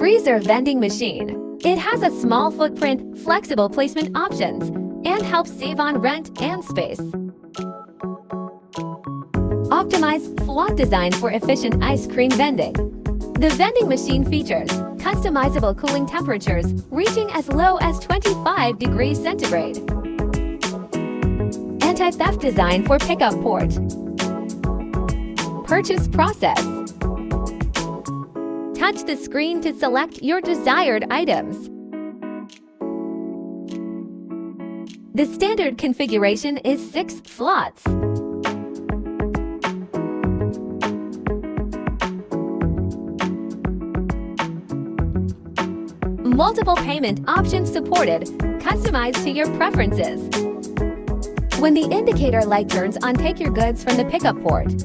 Freezer vending machine. It has a small footprint, flexible placement options, and helps save on rent and space. Optimized slot design for efficient ice cream vending. The vending machine features customizable cooling temperatures reaching as low as 25 degrees centigrade. Anti-theft design for pickup port. Purchase process. Touch the screen to select your desired items. The standard configuration is 6 slots. Multiple payment options supported, customized to your preferences. When the indicator light turns on, take your goods from the pickup port.